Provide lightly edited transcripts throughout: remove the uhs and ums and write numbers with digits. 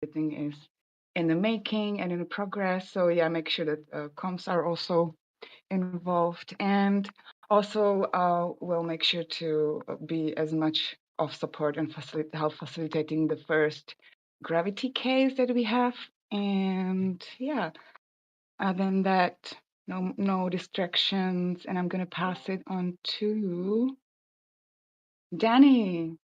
everything is in the making and in the progress. So yeah, make sure that comms are also involved, and also we'll make sure to be as much of support and help facilitating the first gravity case that we have. And yeah, other than that, no distractions, and I'm gonna pass it on to Danny.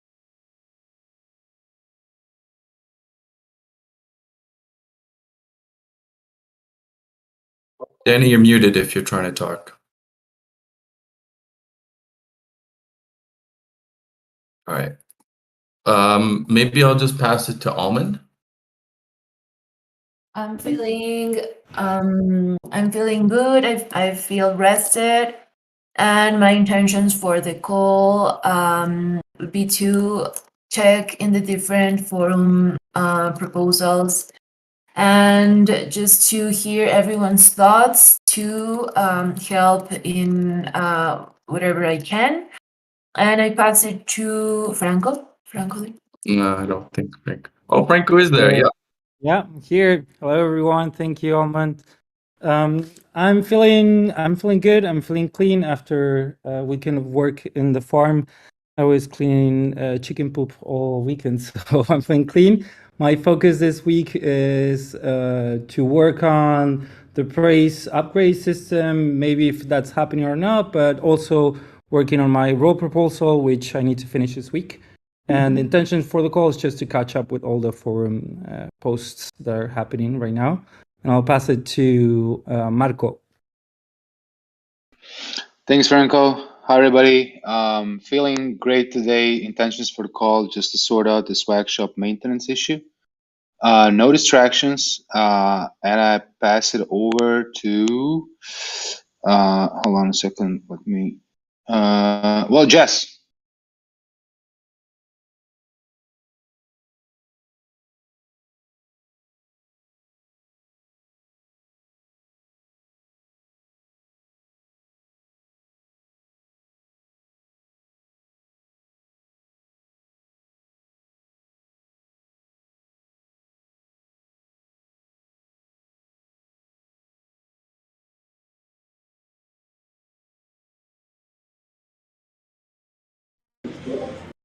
Danny, you're muted if you're trying to talk. All right. Maybe I'll just pass it to Almond. I'm feeling good. I feel rested, and my intentions for the call would be to check in the different forum proposals and just to hear everyone's thoughts to help in whatever I can. And I pass it to Franco. Franco. No, I don't think Franco. Oh, Franco is there. Yeah. Yeah, here. Hello, everyone. Thank you, Almond. I'm feeling good. I'm feeling clean after a weekend of work in the farm. I was cleaning chicken poop all weekend, so I'm feeling clean. My focus this week is to work on the praise upgrade system, maybe if that's happening or not, but also working on my role proposal, which I need to finish this week. And the intention for the call is just to catch up with all the forum posts that are happening right now. And I'll pass it to Marco. Thanks, Franco. Hi, everybody. Feeling great today. Intentions for the call, just to sort out the swag shop maintenance issue. No distractions. And I pass it over to, hold on a second. Let me, well, Jess.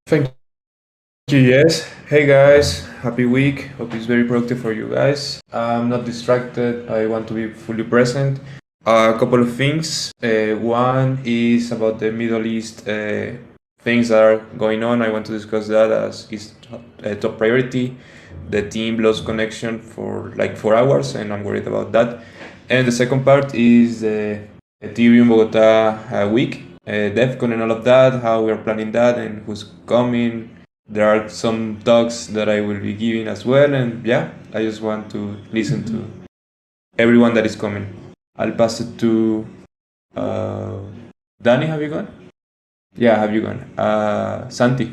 Thank you, yes. Hey guys, happy week. Hope it's very productive for you guys. I'm not distracted. I want to be fully present. A couple of things. One is about the Middle East things that are going on. I want to discuss that as is a top priority. The team lost connection for like 4 hours, and I'm worried about that. And the second part is the Ethereum Bogota week. DevCon and all of that, how we are planning that and who's coming. There are some talks that I will be giving as well, and yeah, I just want to listen to everyone that is coming. I'll pass it to Danny, have you gone? Yeah, have you gone? Santi.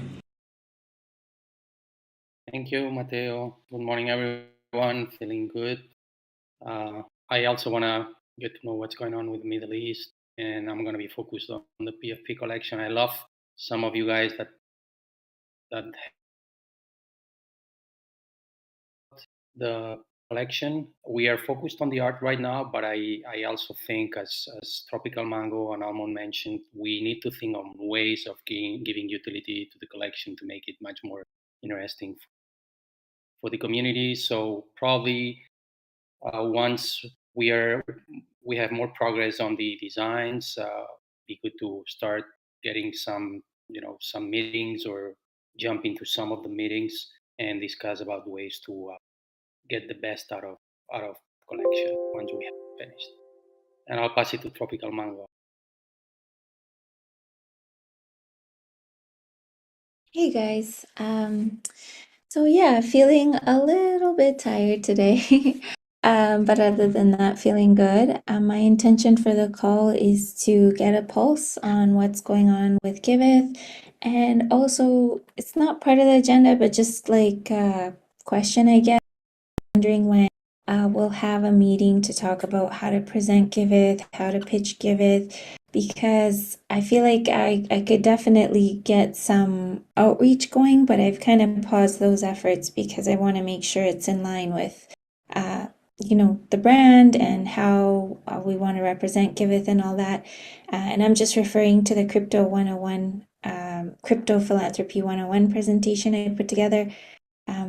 Thank you, Mateo. Good morning, everyone. Feeling good. I also want to get to know what's going on with the Middle East, and I'm going to be focused on the PFP collection. I love some of you guys that the collection. We are focused on the art right now, but I also think, as Tropical Mango and Almond mentioned, we need to think on ways of giving utility to the collection to make it much more interesting for the community. So probably once we have more progress on the designs, be good to start getting some meetings or jump into some of the meetings and discuss about ways to get the best out of collection once we have finished. And I'll pass it to Tropical Mango. Hey guys. So yeah, feeling a little bit tired today. But other than that, feeling good. My intention for the call is to get a pulse on what's going on with Giveth. And also, it's not part of the agenda, but just like a question, I guess. Wondering when we'll have a meeting to talk about how to present Giveth, how to pitch Giveth, because I feel like I could definitely get some outreach going, but I've kind of paused those efforts because I want to make sure it's in line with, the brand and how we want to represent Giveth and all that. And I'm just referring to the Crypto 101, Crypto Philanthropy 101 presentation I put together.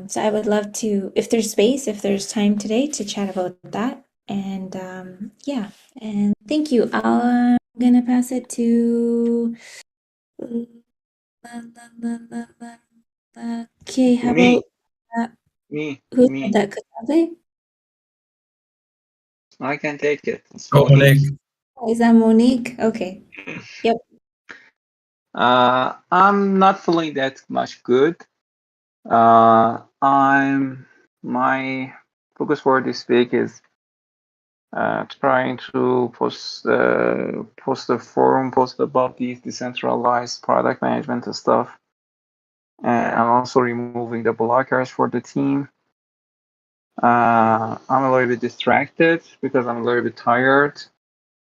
So I would love to, if there's space, if there's time today to chat about that. And yeah, and thank you. I'm gonna pass it to. Okay, how Me. about Me. who said that? Katabe? I can take it. It's Oh, Monique. Monique. Is that Monique? Okay. Yep. I'm not feeling that much good. My focus for this week is trying to post a forum post about these decentralized product management stuff, and I'm also removing the blockers for the team. I'm a little bit distracted because I'm a little bit tired,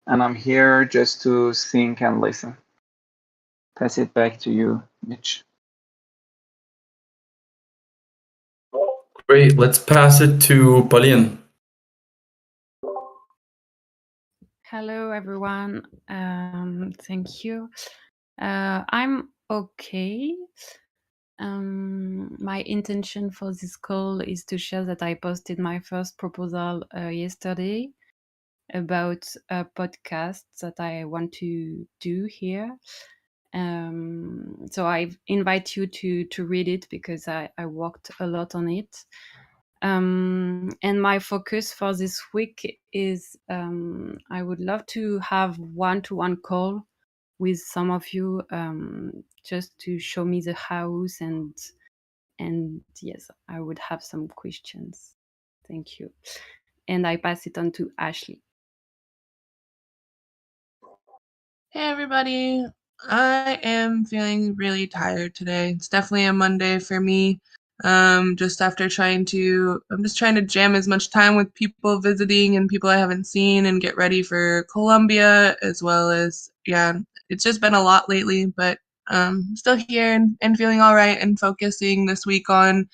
and I'm here just to think and listen. Pass it back to you, Mitch. Great. Let's pass it to Pauline. Hello, everyone. Thank you. I'm okay. My intention for this call is to share that I posted my first proposal yesterday about a podcast that I want to do here. So I invite you to read it because I worked a lot on it. And my focus for this week is I would love to have one-to-one call with some of you just to show me the house and yes, I would have some questions. Thank you. And I pass it on to Ashley. Hey everybody, I am feeling really tired today. It's definitely a Monday for me. I'm just trying to jam as much time with people visiting and people I haven't seen and get ready for Colombia as well as, it's just been a lot lately, but still here and feeling all right and focusing this week on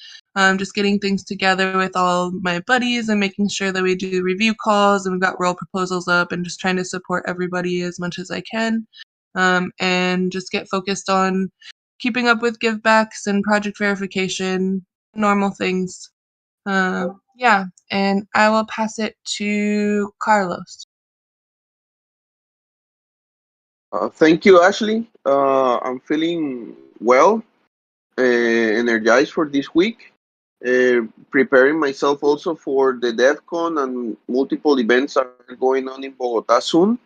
just getting things together with all my buddies and making sure that we do review calls and we've got role proposals up and just trying to support everybody as much as I can, and just get focused on keeping up with givebacks and project verification, normal things. And I will pass it to Carlos. Thank you, Ashley. I'm feeling well, energized for this week. Preparing myself also for the DevCon and multiple events are going on in Bogota soon.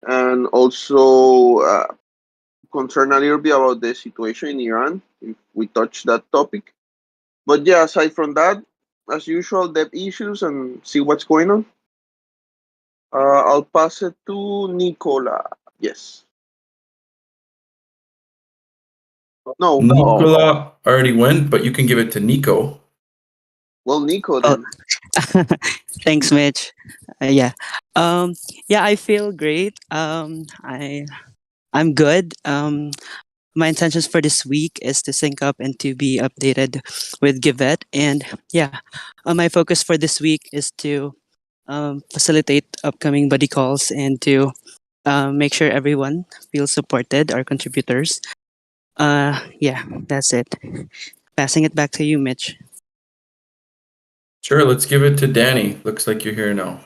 And also concerned a little bit about the situation in Iran, if we touch that topic. But yeah, aside from that, as usual, dev issues and see what's going on. I'll pass it to Nicola. Yes. No. Nicola already went, but you can give it to Nico. Well, Nico then. Thanks, Mitch. I feel great. I'm good. My intentions for this week is to sync up and to be updated with Giveth, and my focus for this week is to facilitate upcoming buddy calls and to make sure everyone feels supported, our contributors. That's it. Passing it back to you, Mitch. Sure, let's give it to Danny. Looks like you're here now.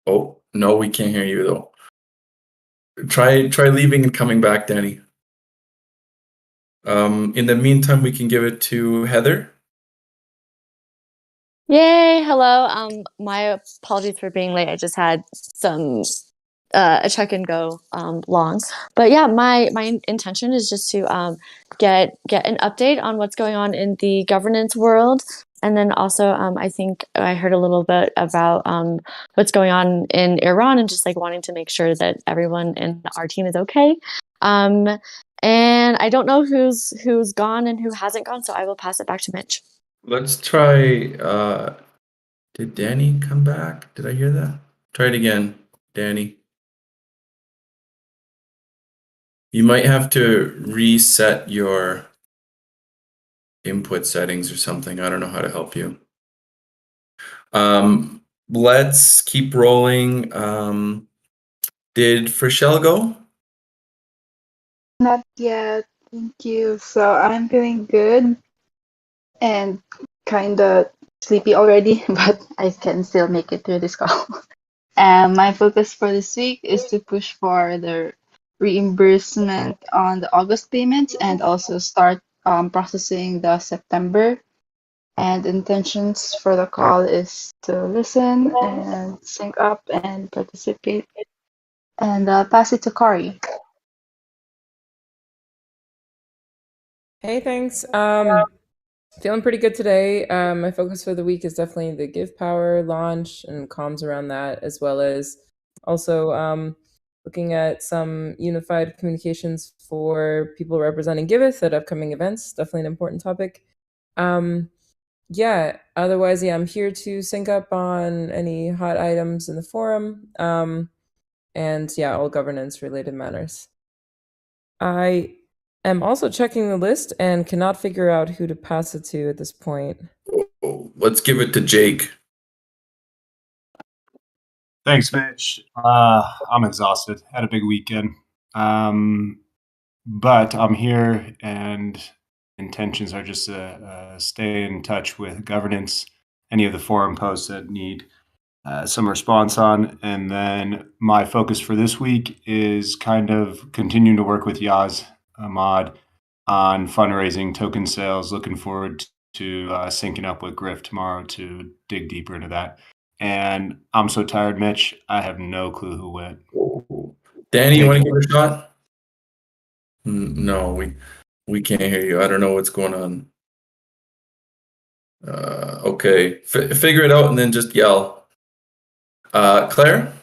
Oh, no, we can't hear you though. Try leaving and coming back, Danny. In the meantime, we can give it to Heather. Yay, hello. My apologies for being late. I just had some a check and go long. But yeah, my intention is just to get an update on what's going on in the governance world. And then also I think I heard a little bit about what's going on in Iran and just like wanting to make sure that everyone in our team is okay. And I don't know who's gone and who hasn't gone, so I will pass it back to Mitch. Let's try. Did Danny come back? Did I hear that? Try it again. Danny. You might have to reset your input settings or something. I don't know how to help you. Let's keep rolling. Did Frischel go? Not yet, thank you. So I'm feeling good and kind of sleepy already, but I can still make it through this call. And my focus for this week is to push for the reimbursement on the August payments and also start processing the September. And intentions for the call is to listen and sync up and participate. And pass it to Kari. Hey, thanks. Feeling pretty good today. My focus for the week is definitely the Give Power launch and comms around that, as well as also looking at some unified communications for people representing Giveth at upcoming events. Definitely an important topic. Yeah, otherwise, yeah, I'm here to sync up on any hot items in the forum. And yeah, all governance related matters. I am also checking the list and cannot figure out who to pass it to at this point. Let's give it to Jake. Thanks, Mitch. I'm exhausted. Had a big weekend. But I'm here, and intentions are just to stay in touch with governance, any of the forum posts that need some response on. And then my focus for this week is kind of continuing to work with Yaz Ahmad on fundraising, token sales. Looking forward to syncing up with Griff tomorrow to dig deeper into that. And I'm so tired, Mitch. I have no clue who went. Danny, you want to give it a shot? No, we can't hear you. I don't know what's going on. Okay, figure it out and then just yell. Claire?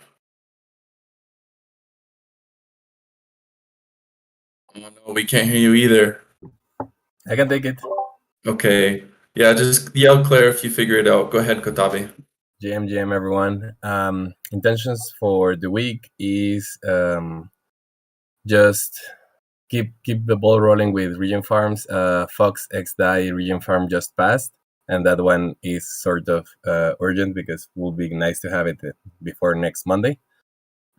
Oh, no, we can't hear you either. I can take it. Okay. Yeah, just yell Claire if you figure it out. Go ahead, Kotabi. GM, everyone. Intentions for the week is just keep the ball rolling with region farms. Fox X Die region farm just passed, and that one is sort of urgent because it will be nice to have it before next Monday.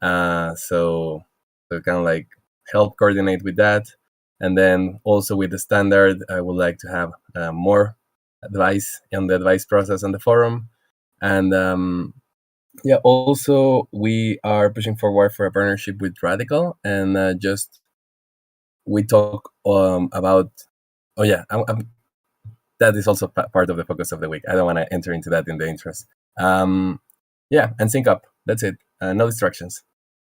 So kind of like help coordinate with that. And then also with the standard, I would like to have more advice on the advice process on the forum. And yeah, also we are pushing forward for a partnership with Radical, and just we talk about. Oh yeah, that is also part of the focus of the week. I don't want to enter into that in the interest. Yeah, and sync up. That's it. No distractions.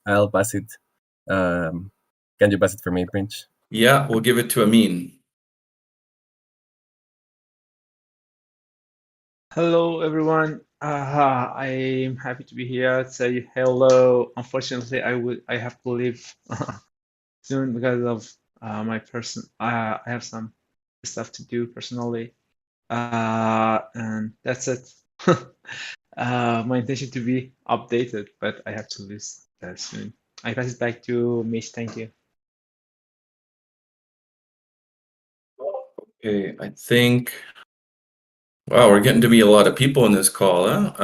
I'll pass it. Can you pass it for me, Prince? Yeah, we'll give it to Amin. Hello, everyone. I'm happy to be here. Say hello. Unfortunately, I have to leave soon because of my person. I have some stuff to do personally, and that's it. My intention to be updated, but I have to leave soon. I pass it back to Mitch. Thank you. Okay, I think. Wow, we're getting to be a lot of people in this call, huh?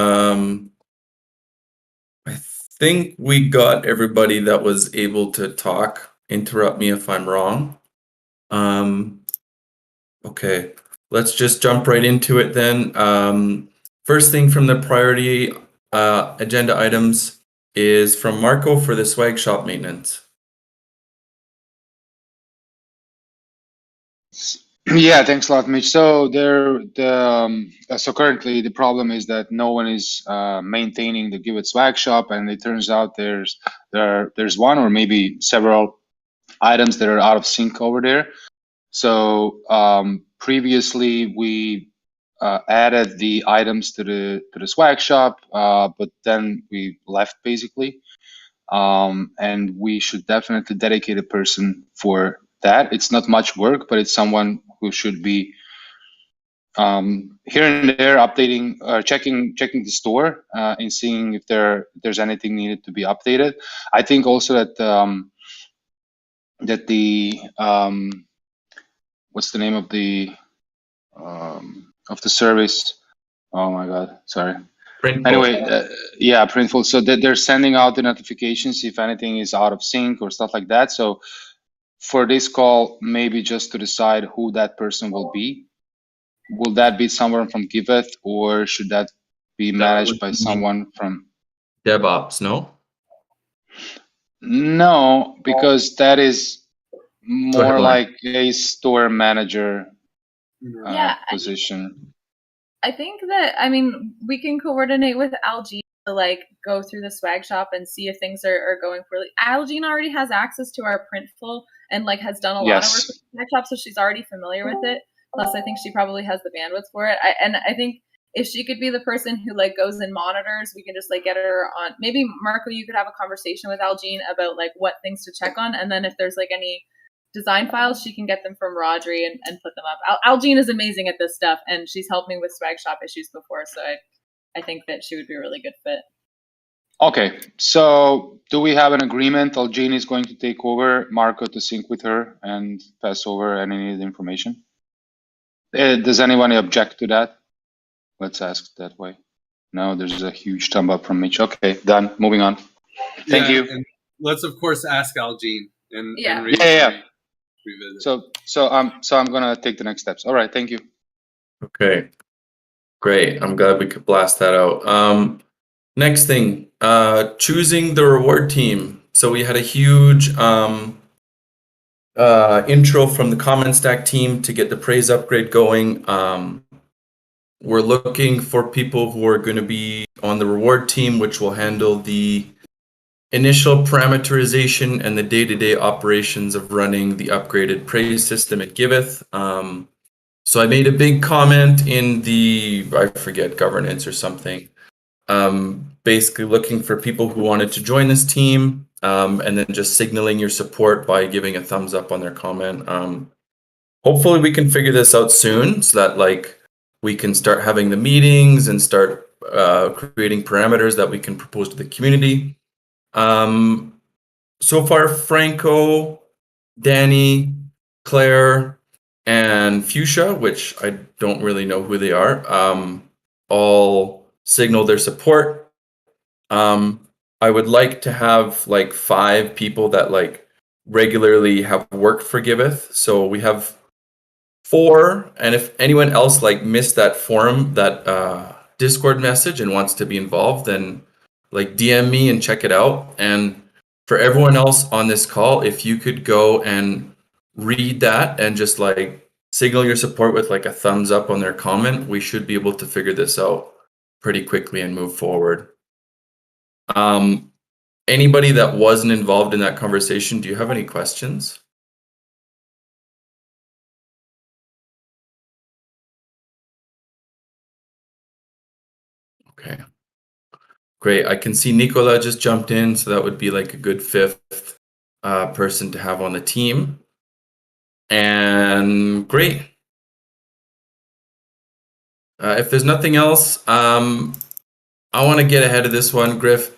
I think we got everybody that was able to talk. Interrupt me if I'm wrong. Okay, let's just jump right into it then. First thing from the priority agenda items is from Marco for the swag shop maintenance. Yeah, thanks a lot, Mitch. So so currently the problem is that no one is maintaining the Giveth swag shop, and it turns out there's one or maybe several items that are out of sync over there. So previously we added the items to the swag shop, but then we left basically, and we should definitely dedicate a person for that. It's not much work, but it's someone who should be here and there updating or checking the store and seeing if there's anything needed to be updated. I think also that the what's the name of the service? Oh my God, sorry. Printful. Anyway, yeah, Printful. So they're sending out the notifications if anything is out of sync or stuff like that. So for this call, maybe just to decide who that person will be. Will that be someone from Giveth, or should that be managed by someone from DevOps? No. No, because that is Go ahead, more Lauren. like a store manager Yeah, position. I think that, I mean, we can coordinate with Algene to like go through the swag shop and see if things are going poorly. Algene already has access to our Printful and like has done a lot of work with the swag shop, so she's already familiar with it. Plus, I think she probably has the bandwidth for it. I think if she could be the person who like goes and monitors, we can just like get her on. Maybe Marco, you could have a conversation with Algene about like what things to check on, and then if there's like any design files, she can get them from Rodri and put them up. Algene is amazing at this stuff, and she's helped me with swag shop issues before, so I think that she would be a really good fit. Okay, so do we have an agreement? Algene is going to take over, Marco to sync with her and pass over any needed information. Does anyone object to that? Let's ask that way. No, there's a huge thumb up from Mitch. Okay, done. Moving on. Thank you. And let's of course ask Algene and Yeah. revisit. So I'm gonna take the next steps. All right, thank you. Okay, great. I'm glad we could blast that out. Next thing, choosing the reward team. So we had a huge intro from the Common Stack team to get the praise upgrade going. We're looking for people who are going to be on the reward team, which will handle the initial parameterization and the day-to-day operations of running the upgraded praise system at Giveth. So I made a big comment in the, I forget, governance or something, basically looking for people who wanted to join this team, and then just signaling your support by giving a thumbs up on their comment. Hopefully we can figure this out soon so that like we can start having the meetings and start creating parameters that we can propose to the community. So far, Franco, Danny, Claire, and Fuchsia, which I don't really know who they are, all signal their support. I would like to have like 5 people that like regularly have worked for Giveth. So we have 4, and if anyone else like missed that forum, that Discord message and wants to be involved, then like DM me and check it out. And for everyone else on this call, if you could go and read that and just like signal your support with like a thumbs up on their comment, we should be able to figure this out pretty quickly and move forward. Anybody that wasn't involved in that conversation, do you have any questions? Okay, great. I can see Nicola just jumped in, so that would be like a good 5th person to have on the team. And great. If there's nothing else, I want to get ahead of this one, Griff.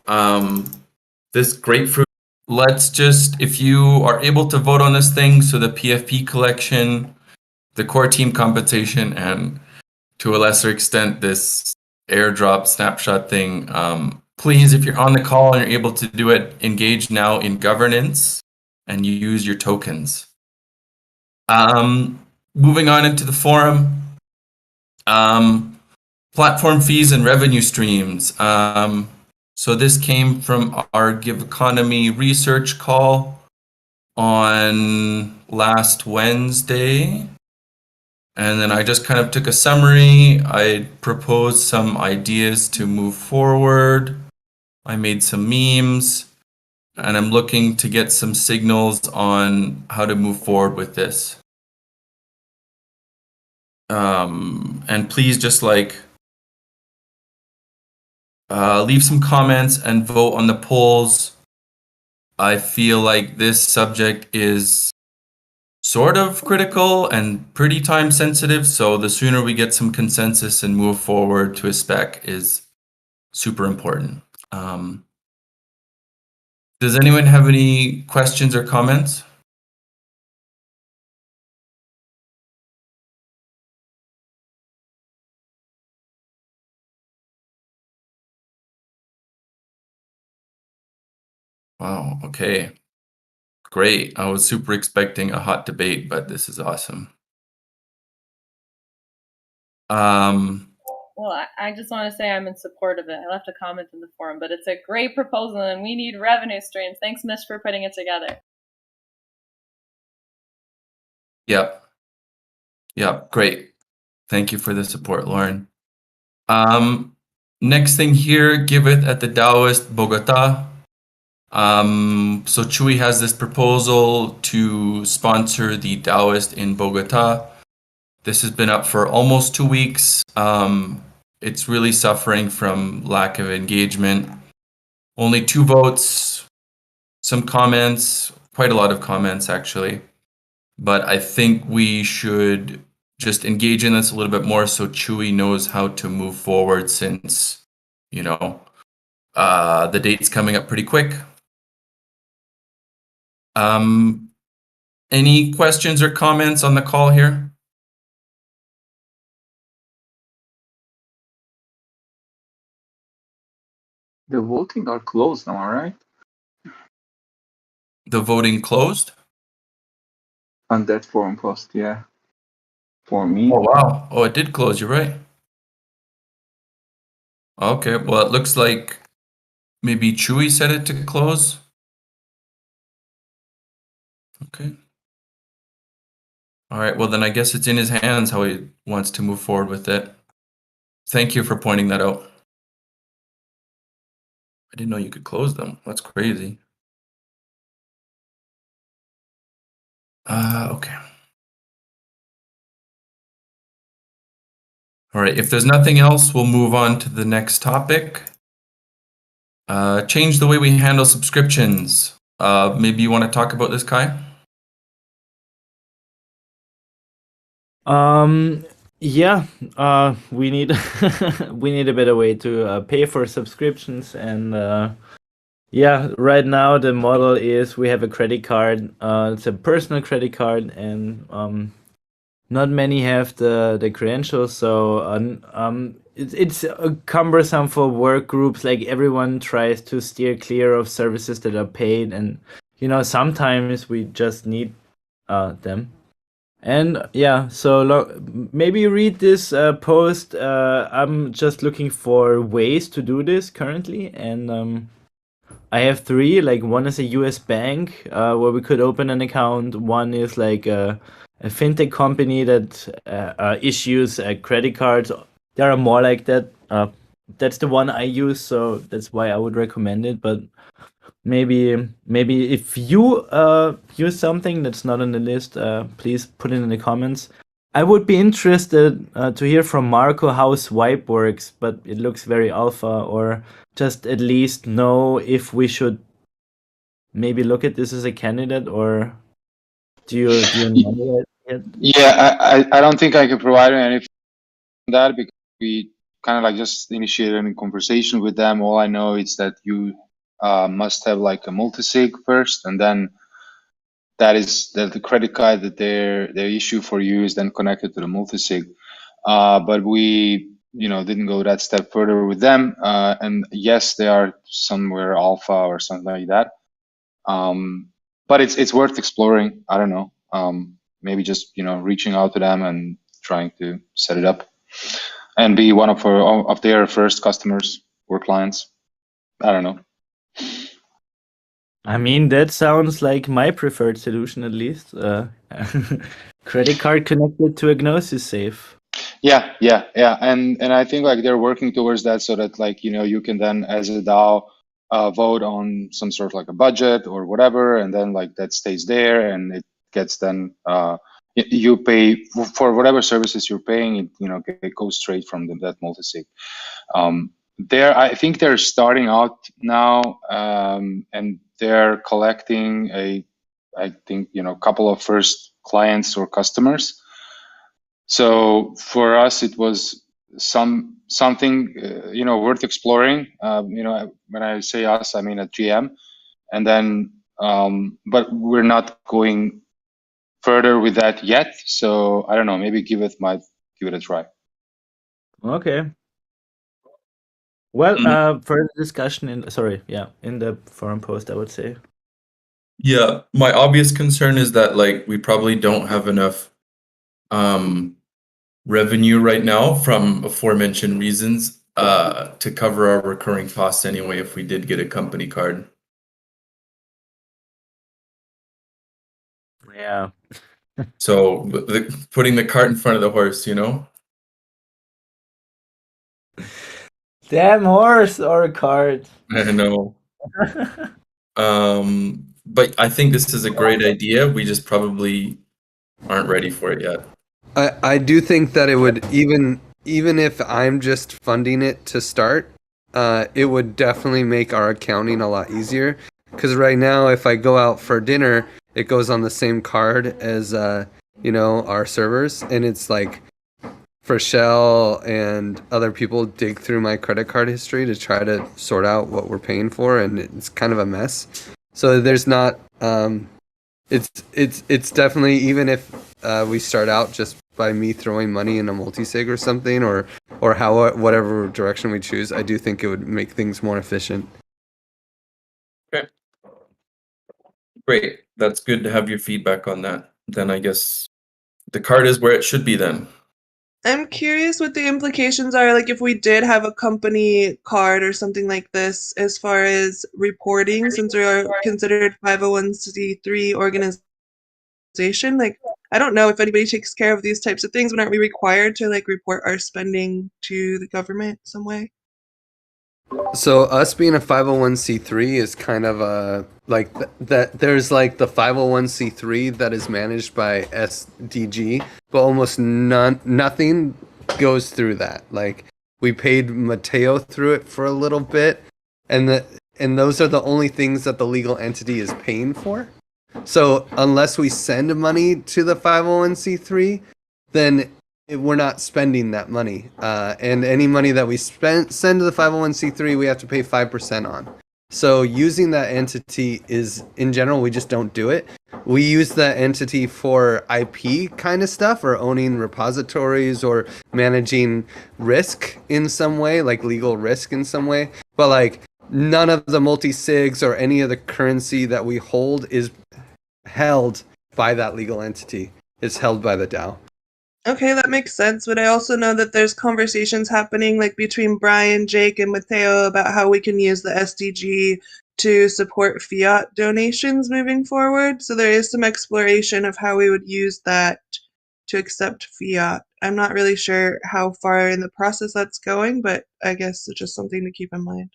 This grapefruit, let's just, if you are able to vote on this thing, so the PFP collection, the core team compensation, and to a lesser extent, this airdrop snapshot thing, please, if you're on the call and you're able to do it, engage now in governance and use your tokens. Moving on into the forum, platform fees and revenue streams. So this came from our Give Economy research call on last Wednesday. And then I just kind of took a summary. I proposed some ideas to move forward. I made some memes, and I'm looking to get some signals on how to move forward with this. And please just like leave some comments and vote on the polls. I feel like this subject is sort of critical and pretty time sensitive. So the sooner we get some consensus and move forward to a spec is super important. Does anyone have any questions or comments? Wow, okay. Great. I was super expecting a hot debate, but this is awesome. Well, I just want to say I'm in support of it. I left a comment in the forum, but it's a great proposal and we need revenue streams. Thanks, Mish, for putting it together. Yep. Yep, great. Thank you for the support, Lauren. Next thing here, Giveth at the Taoist, Bogota. So Chewy has this proposal to sponsor the Taoist in Bogota. This has been up for almost 2 weeks. It's really suffering from lack of engagement. Only 2 votes, some comments, quite a lot of comments actually. But I think we should just engage in this a little bit more so Chewy knows how to move forward since, you know, the date's coming up pretty quick. Any questions or comments on the call here? The voting are closed now, right? The voting closed? On that forum post, yeah. For me. Oh, wow. Oh, it did close. You're right. Okay. Well, it looks like maybe Chewy set it to close. Okay. All right. Well, then I guess it's in his hands how he wants to move forward with it. Thank you for pointing that out. I didn't know you could close them. That's crazy. Okay. All right. If there's nothing else, we'll move on to the next topic. Change the way we handle subscriptions. Maybe you want to talk about this, Kai? Yeah, we need we need a better way to pay for subscriptions, and yeah, right now the model is we have a credit card. It's a personal credit card, and not many have the credentials, so it's cumbersome for work groups. Like everyone tries to steer clear of services that are paid, and you know sometimes we just need them. And yeah, so maybe read this post. I'm just looking for ways to do this currently, and I have 3. Like one is a US bank where we could open an account. One is like a fintech company that issues credit cards. There are more like that. That's the one I use, so that's why I would recommend it. But maybe if you use something that's not on the list, please put it in the comments. I would be interested to hear from Marco how Swipe works, but it looks very alpha, or just at least know if we should maybe look at this as a candidate, or do you know it yet? Yeah, I don't think I can provide anything on that because we kind of like just initiated a conversation with them. All I know is that you must have like a multisig first, and then that is the credit card that they issue for you is then connected to the multisig. But we didn't go that step further with them. And yes, they are somewhere alpha or something like that. But it's worth exploring. I don't know. Maybe just reaching out to them and trying to set it up and be one of their first customers or clients. I don't know. I mean, that sounds like my preferred solution, at least. Credit card connected to a Gnosis safe. Yeah, and I think like they're working towards that so that like you can then as a DAO vote on some sort of like a budget or whatever, and then like that stays there, and it gets then you pay for whatever services you're paying. It goes straight from that multisig. I think they're starting out now, and they're collecting a couple of first clients or customers. So for us, it was something worth exploring. When I say us, I mean at GM, and then but we're not going further with that yet. So I don't know. Maybe Giveth might give it a try. Okay. Well, further discussion in the forum post, I would say. Yeah, my obvious concern is that like we probably don't have enough revenue right now from aforementioned reasons to cover our recurring costs anyway if we did get a company card. Yeah. So putting the cart in front of the horse, you know? Damn horse or a cart. I know. But I think this is a great idea. We just probably aren't ready for it yet. I do think that it would even if I'm just funding it to start, it would definitely make our accounting a lot easier. Because right now, if I go out for dinner, it goes on the same card as our servers, and it's like for Shell and other people dig through my credit card history to try to sort out what we're paying for, and it's kind of a mess. So there's not. It's definitely, even if we start out just by me throwing money in a multi-sig or something, or whatever direction we choose, I do think it would make things more efficient. Okay. Great. That's good to have your feedback on that. Then I guess the card is where it should be then. I'm curious what the implications are, like if we did have a company card or something like this, as far as reporting, since we are considered 501c3 organization. Like, I don't know if anybody takes care of these types of things, but aren't we required to like report our spending to the government some way? So us being a 501c3 is kind of that there's like the 501c3 that is managed by SDG, but almost nothing goes through that. Like we paid Mateo through it for a little bit, and those are the only things that the legal entity is paying for. So unless we send money to the 501c3, then we're not spending that money. And any money that we send to the 501c3, we have to pay 5% on. So using that entity is, in general, we just don't do it. We use that entity for IP kind of stuff, or owning repositories, or managing risk in some way, like legal risk in some way. But like none of the multi-sigs or any of the currency that we hold is held by that legal entity. It's held by the DAO. Okay, that makes sense. But I also know that there's conversations happening like between Brian, Jake, and Mateo about how we can use the SDG to support fiat donations moving forward. So there is some exploration of how we would use that to accept fiat. I'm not really sure how far in the process that's going, but I guess it's just something to keep in mind.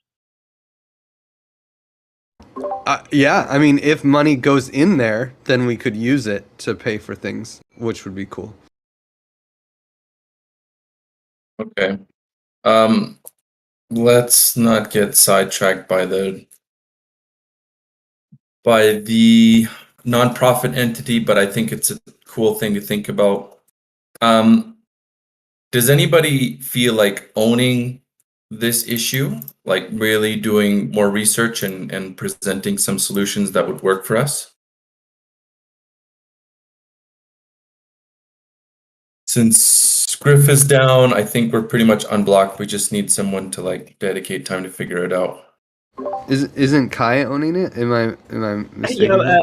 Yeah, I mean, if money goes in there, then we could use it to pay for things, which would be cool. Okay. Let's not get sidetracked by the nonprofit entity, but I think it's a cool thing to think about. Does anybody feel like owning this issue, like really doing more research and presenting some solutions that would work for us? Since Griff is down, I think we're pretty much unblocked. We just need someone to like dedicate time to figure it out. Isn't Kai owning it? Am I mistaken?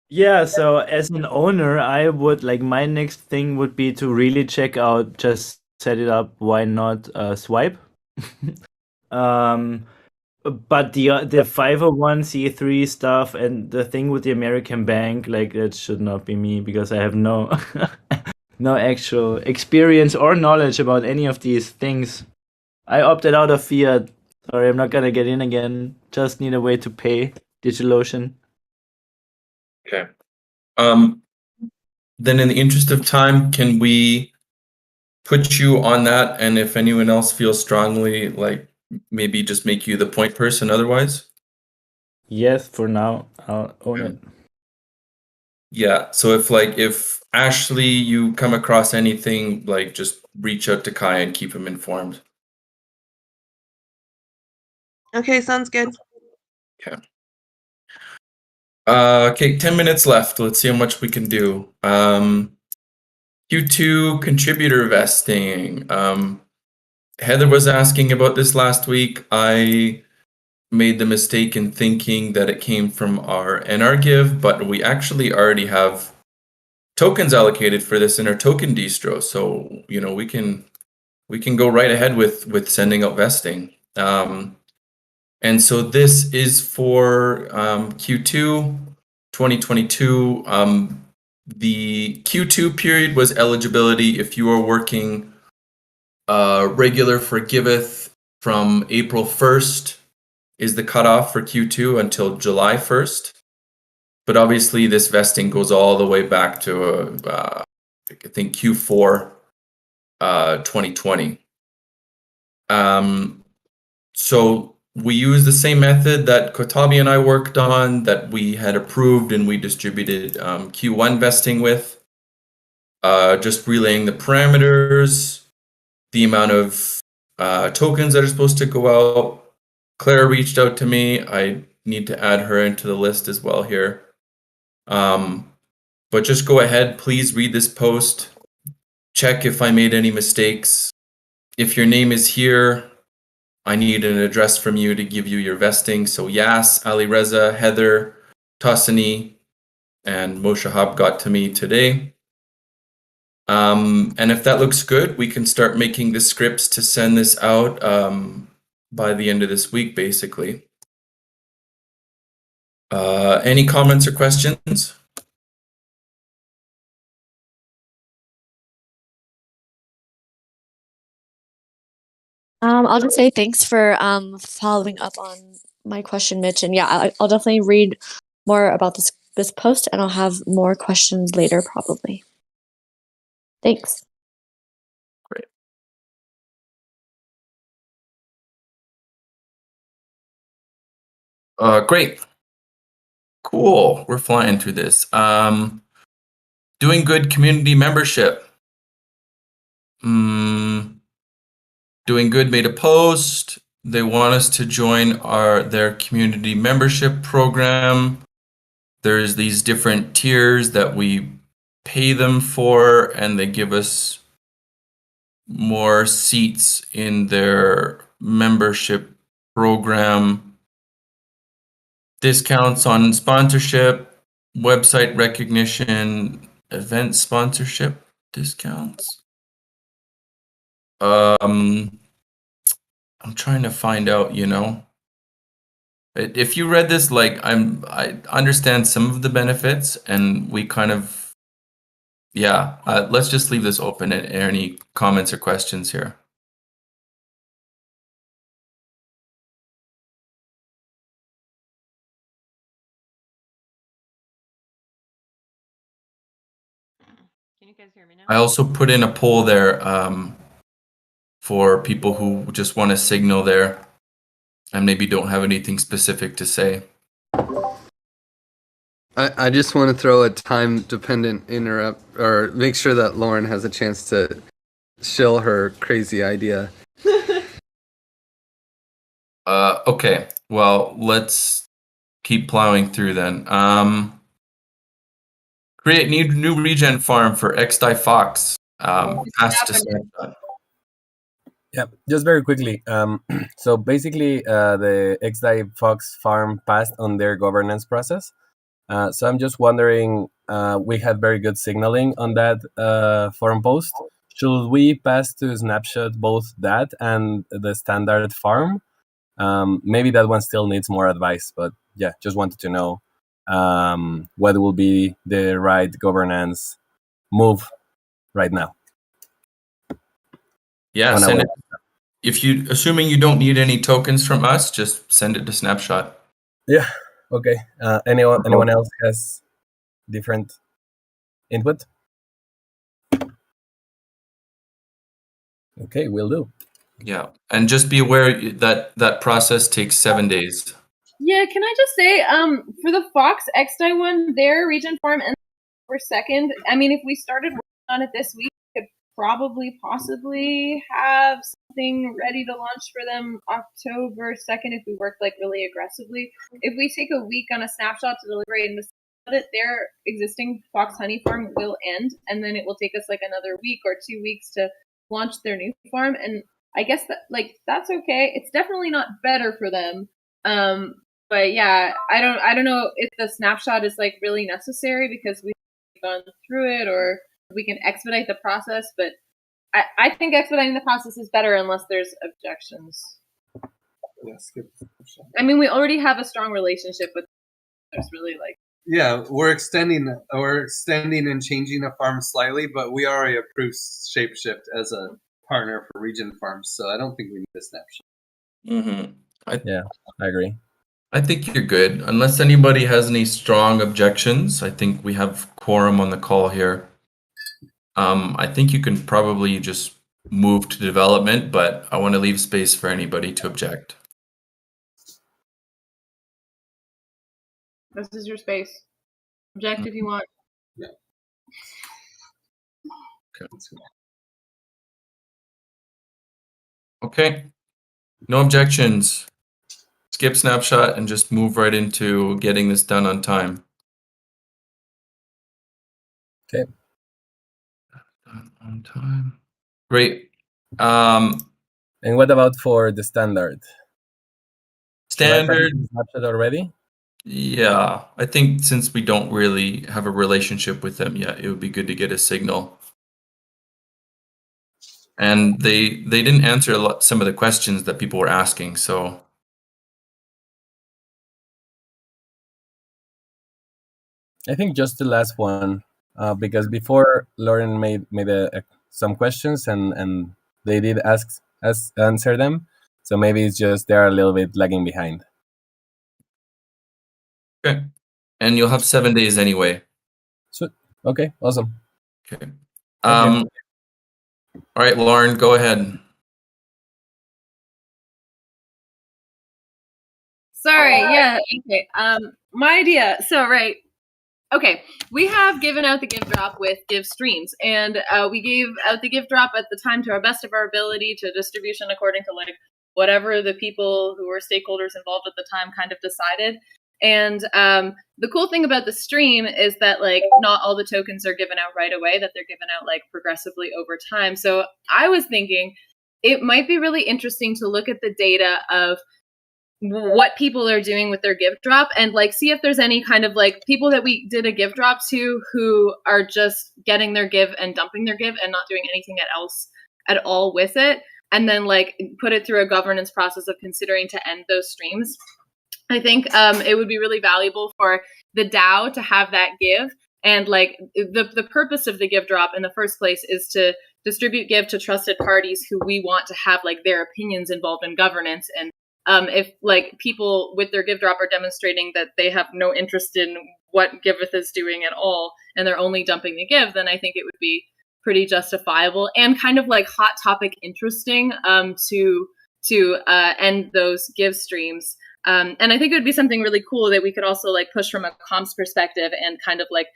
Yeah, so as an owner, I would like, my next thing would be to really check out, just set it up, why not Swipe? But the 501c3 stuff and the thing with the American bank, like that should not be me, because I have no no actual experience or knowledge about any of these things. I opted out of fiat. Sorry, I'm not gonna get in again. Just need a way to pay DigitalOcean. Okay. Then in the interest of time, can we put you on that? And if anyone else feels strongly, like maybe just make you the point person otherwise? Yes, for now, I'll own it. Yeah, so if Ashley, you come across anything, like just reach out to Kai and keep him informed. Okay, sounds good. Okay. Okay, 10 minutes left. Let's see how much we can do. Q2 contributor vesting. Heather was asking about this last week. I made the mistake in thinking that it came from our NRGive, but we actually already have tokens allocated for this in our token distro. So, you know, we can go right ahead with sending out vesting. And so this is for Q2 2022. The Q2 period was eligibility if you are working regular for Giveth from April 1st is the cutoff for Q2 until July 1st. But obviously this vesting goes all the way back to I think Q4 2020. So we use the same method that Kotabi and I worked on, that we had approved and we distributed Q1 vesting with. Just relaying the parameters, the amount of tokens that are supposed to go out. Clara reached out to me. I need to add her into the list as well here. But just go ahead, please read this post. Check if I made any mistakes. If your name is here, I need an address from you to give you your vesting. So Yas, Ali Reza, Heather, Tassani, and Moshe Hab got to me today. And if that looks good, we can start making the scripts to send this out by the end of this week, basically. Any comments or questions? I'll just say thanks for following up on my question, Mitch. And yeah, I'll definitely read more about this post, and I'll have more questions later, probably. Thanks. Great. Great. Cool. We're flying through this. Doing good community membership. Doing Good made a post. They want us to join their community membership program. There's these different tiers that we pay them for, and they give us more seats in their membership program. Discounts on sponsorship, website recognition, event sponsorship discounts. I'm trying to find out, you know. If you read this, like I understand some of the benefits, and we kind of, yeah. Let's just leave this open. Any comments or questions here? Can you guys hear me now? I also put in a poll there for people who just want to signal there and maybe don't have anything specific to say. I just want to throw a time-dependent interrupt, or make sure that Lauren has a chance to shill her crazy idea. Okay, well, let's keep plowing through then. Create new regen farm for XDI Fox. Pass to Snapshot. Yeah, just very quickly. So basically, the XDI Fox farm passed on their governance process. So I'm just wondering, we had very good signaling on that forum post. Should we pass to Snapshot both that and the standard farm? Maybe that one still needs more advice, but yeah, just wanted to know what will be the right governance move right now. Yeah, send it. If you, assuming you don't need any tokens from us, just send it to Snapshot. Yeah. Okay. Anyone else has different input? Okay, will do. Yeah, and just be aware that that process takes 7 days. Yeah, can I just say, for the Fox XDI one, their regen farm and October 2nd. I mean, if we started working on it this week, we could probably possibly have something ready to launch for them October 2nd if we work like really aggressively. If we take a week on a snapshot to deliberate and decide it, their existing fox honey farm will end, and then it will take us like another week or 2 weeks to launch their new farm. And I guess that that's okay. It's definitely not better for them. But yeah, I don't know if the snapshot is like really necessary because we've gone through it, or we can expedite the process. But I think expediting the process is better unless there's objections. I mean, we already have a strong relationship with. There's really like. Yeah, we're extending and changing the farm slightly, but we already approved Shapeshift as a partner for Region Farms, so I don't think we need a snapshot. I agree. I think you're good. Unless anybody has any strong objections, I think we have quorum on the call here. I think you can probably just move to development, but I want to leave space for anybody to object. This is your space. Object if you want. Yeah. Okay. No objections. Skip snapshot and just move right into getting this done on time. Okay. On time. Great. And what about for the standard? Standard. Snapshot already? Yeah, I think since we don't really have a relationship with them yet, it would be good to get a signal. And they didn't answer some of the questions that people were asking, so. I think just the last one, because before Lauren made some questions and they did answer them, so maybe it's just they're a little bit lagging behind. Okay, and you'll have 7 days anyway. So okay, awesome. Okay. All right, Lauren, go ahead. Sorry, yeah, okay. My idea. So right. Okay, we have given out the give drop with give streams, and we gave out the give drop at the time to our best of our ability to distribution according to like whatever the people who were stakeholders involved at the time kind of decided. And the cool thing about the stream is that like not all the tokens are given out right away, that they're given out like progressively over time. So I was thinking it might be really interesting to look at the data of what people are doing with their give drop and like see if there's any kind of like people that we did a give drop to who are just getting their give and dumping their give and not doing anything else at all with it, and then like put it through a governance process of considering to end those streams. I think it would be really valuable for the DAO to have that give, and like the purpose of the give drop in the first place is to distribute give to trusted parties who we want to have like their opinions involved in governance. And if like people with their give drop are demonstrating that they have no interest in what Giveth is doing at all, and they're only dumping the give, then I think it would be pretty justifiable and kind of like hot topic interesting to end those give streams. And I think it would be something really cool that we could also like push from a comms perspective and kind of like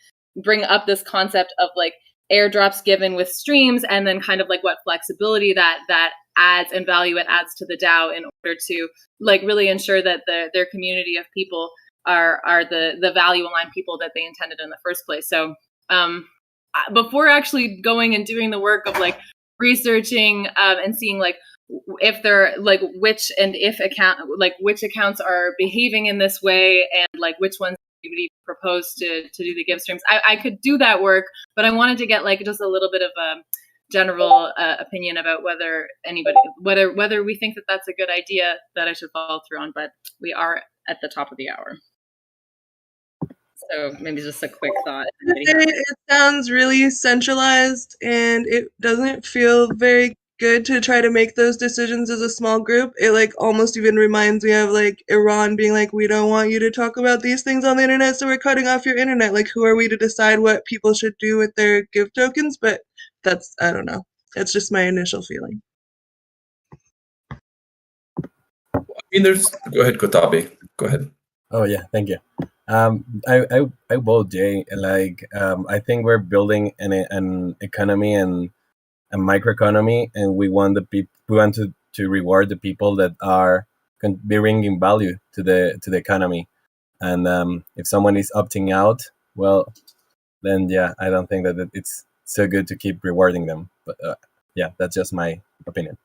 bring up this concept of like airdrops given with streams, and then kind of like what flexibility that adds and value it adds to the DAO in order to like really ensure that their community of people are the value aligned people that they intended in the first place. So before actually going and doing the work of like researching and seeing like if they're like which accounts are behaving in this way, and like which ones we propose to do the give streams, I could do that work, but I wanted to get like just a little bit of a general opinion about whether we think that that's a good idea that I should follow through on. But we are at the top of the hour, so maybe just a quick thought. It sounds really centralized, and it doesn't feel very good to try to make those decisions as a small group. It like almost even reminds me of like Iran being like, we don't want you to talk about these things on the internet, so we're cutting off your internet. Like, who are we to decide what people should do with their give tokens? But that's, I don't know. It's just my initial feeling. I mean, go ahead, Kotabe. Go ahead. Oh yeah, thank you. I vote Jay. Like, I think we're building an economy and a microeconomy, and we want to reward the people that are bringing value to the economy. And if someone is opting out, well, then yeah, I don't think that it's so good to keep rewarding them. But yeah, that's just my opinion.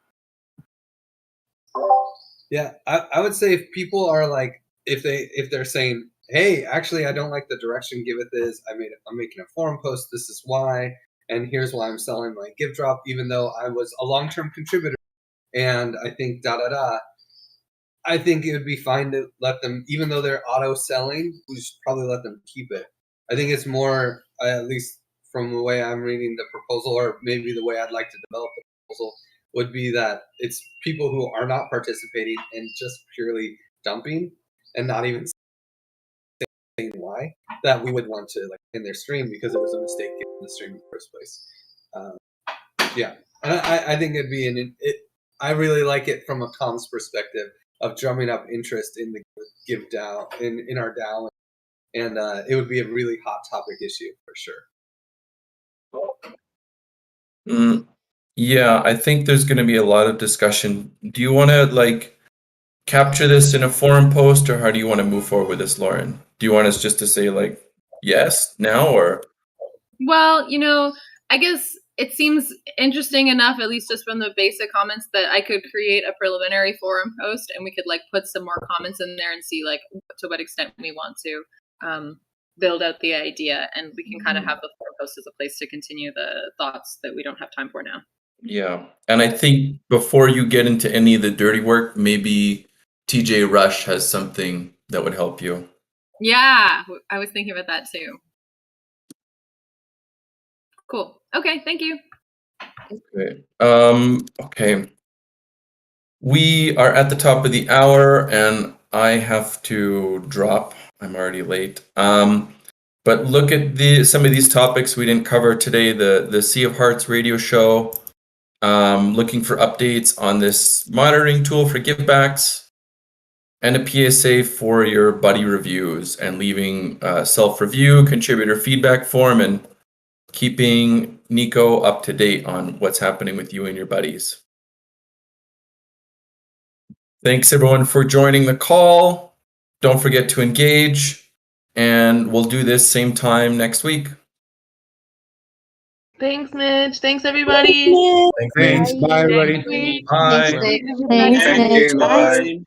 Yeah, I would say if people are like, if they're saying, hey, actually, I don't like the direction Giveth is. I'm making a forum post. This is why, and here's why I'm selling my give drop, even though I was a long-term contributor, and I think I think it would be fine to let them, even though they're auto selling, we should probably let them keep it. I think it's more, at least from the way I'm reading the proposal, or maybe the way I'd like to develop the proposal, would be that it's people who are not participating and just purely dumping and not even saying why, that we would want to like in their stream because it was a mistake in the stream in the first place. Yeah, and I think it'd be I really like it from a comms perspective of drumming up interest in the give DAO in our DAO, and it would be a really hot topic issue for sure. Yeah, I think there's going to be a lot of discussion. Do you want to like capture this in a forum post, or how do you want to move forward with this, Lauren? Do you want us just to say like yes now, or? Well, I guess it seems interesting enough, at least just from the basic comments, that I could create a preliminary forum post and we could like put some more comments in there and see like to what extent we want to build out the idea, and we can kind of have the forum post as a place to continue the thoughts that we don't have time for now. Yeah, and I think before you get into any of the dirty work, maybe TJ Rush has something that would help you. Yeah, I was thinking about that too. Cool. Okay, thank you. Okay. Okay. We are at the top of the hour, and I have to drop. I'm already late. But look at some of these topics we didn't cover today. The Sea of Hearts radio show. Looking for updates on this monitoring tool for givebacks, and a PSA for your buddy reviews, and leaving self-review, contributor feedback form, and keeping Nico up to date on what's happening with you and your buddies. Thanks everyone for joining the call. Don't forget to engage, and we'll do this same time next week. Thanks, Mitch. Thanks, everybody. Thanks. Bye, everybody. Next week. Bye. Thanks, Thanks, Thank Mitch. you. Bye. Bye.